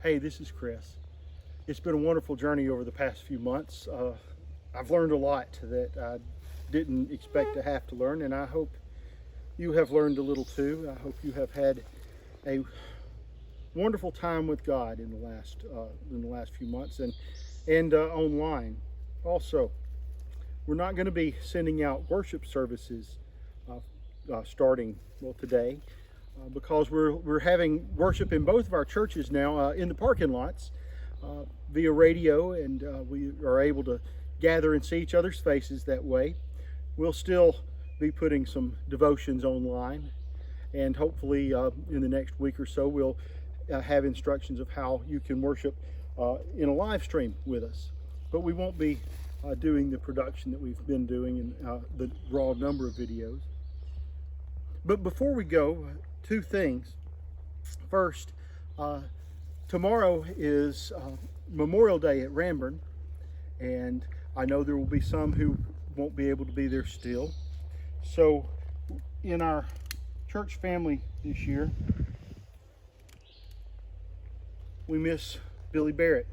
Hey, this is Chris. It's been a wonderful journey over the past few months. I've learned a lot that I didn't expect to have to learn, and I hope you have learned a little too. I hope you have had a wonderful time with God in the last few months and online. Also, we're not going to be sending out worship services starting today. Because we're having worship in both of our churches now in the parking lots via radio, and we are able to gather and see each other's faces that way. We'll still be putting some devotions online, and hopefully in the next week or so we'll have instructions of how you can worship in a live stream with us. But we won't be doing the production that we've been doing in the raw number of videos. But before we go, two things. First, tomorrow is Memorial Day at Ranburne, and I know there will be some who won't be able to be there still. So in our church family this year, we miss Billy Barrett,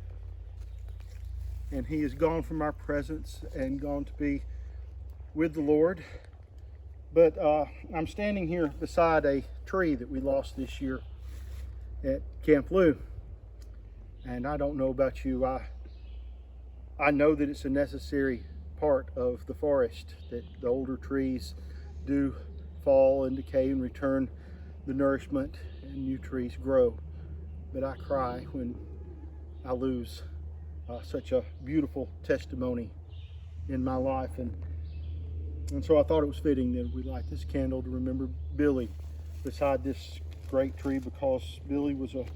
and he is gone from our presence and gone to be with the Lord. But I'm standing here beside a tree that we lost this year at Camp Lou. And I don't know about you, I know that it's a necessary part of the forest, that the older trees do fall and decay and return the nourishment, and new trees grow. But I cry when I lose such a beautiful testimony in my life. And so I thought it was fitting that we light this candle to remember Billy beside this great tree, because Billy was a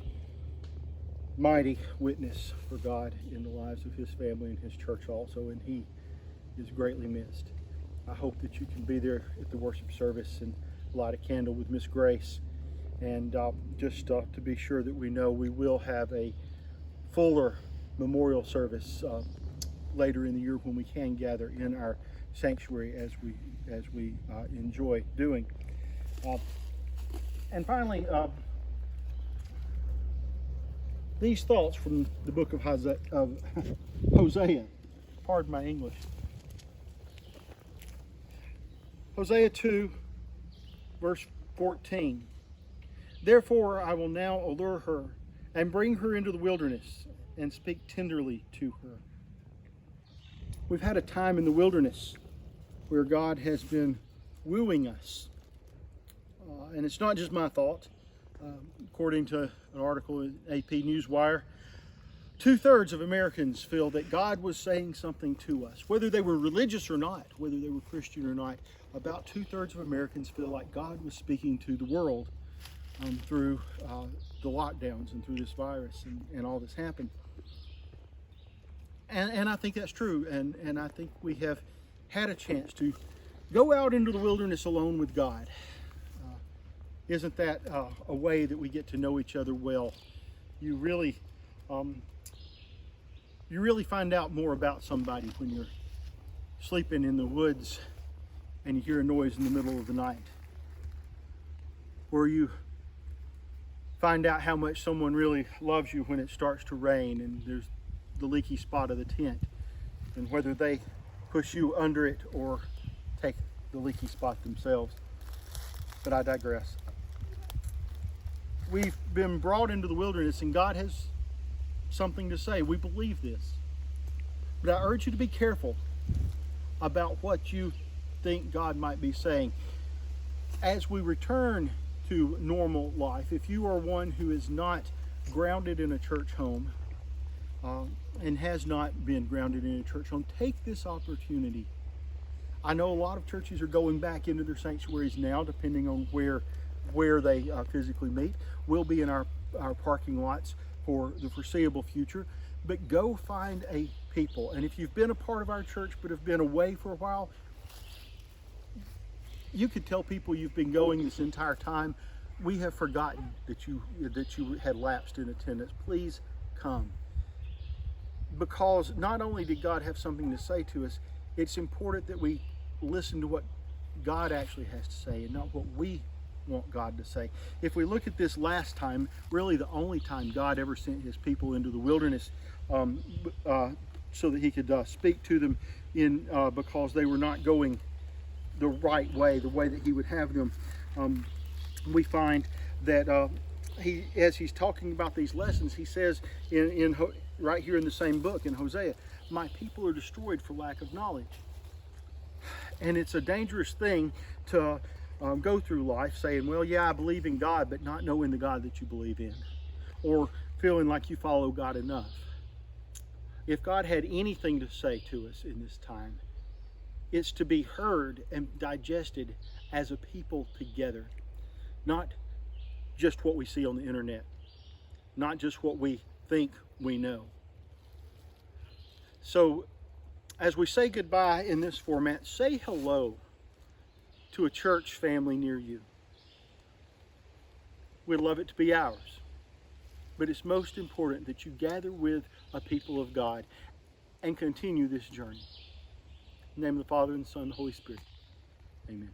mighty witness for God in the lives of his family and his church also, and he is greatly missed. I hope that you can be there at the worship service and light a candle with Miss Grace. And just to be sure that we know, we will have a fuller memorial service later in the year when we can gather in our sanctuary as we enjoy doing. And finally, these thoughts from the book of Hosea. Pardon my English. Hosea 2, verse 14. Therefore I will now allure her and bring her into the wilderness and speak tenderly to her. We've had a time in the wilderness where God has been wooing us. And it's not just my thought. According to an article in AP Newswire, 2/3 of Americans feel that God was saying something to us. Whether they were religious or not, whether they were Christian or not, about 2/3 of Americans feel like God was speaking to the world through the lockdowns and through this virus and all this happened. And I think that's true, and I think we have had a chance to go out into the wilderness alone with God. Isn't that a way that we get to know each other well? You really find out more about somebody when you're sleeping in the woods and you hear a noise in the middle of the night. Or you find out how much someone really loves you when it starts to rain and there's the leaky spot of the tent, and whether they push you under it or take the leaky spot themselves. But I digress. We've been brought into the wilderness, and God has something to say. We believe this. But I urge you to be careful about what you think God might be saying. As we return to normal life, if you are one who is not grounded in a church home, and has not been grounded in a church home, take this opportunity. I know a lot of churches are going back into their sanctuaries now, depending on where they physically meet. We'll be in our parking lots for the foreseeable future, but go find a people. And if you've been a part of our church but have been away for a while, you could tell people you've been going this entire time, we have forgotten that you had lapsed in attendance. Please come. Because not only did God have something to say to us, it's important that we listen to what God actually has to say and not what we want God to say. If we look at this last time, really the only time God ever sent his people into the wilderness so that he could speak to them because they were not going the right way, the way that he would have them, we find that as he's talking about these lessons, he says right here in the same book in Hosea, my people are destroyed for lack of knowledge. And it's a dangerous thing to go through life saying, well, yeah, I believe in God, but not knowing the God that you believe in, or feeling like you follow God enough. If God had anything to say to us in this time, it's to be heard and digested as a people together, not just what we see on the internet, not just what we think we know. So as we say goodbye in this format, say hello to a church family near you. We'd love it to be ours, but it's most important that you gather with a people of God and continue this journey. In the name of the Father, and the Son, and the Holy Spirit. Amen.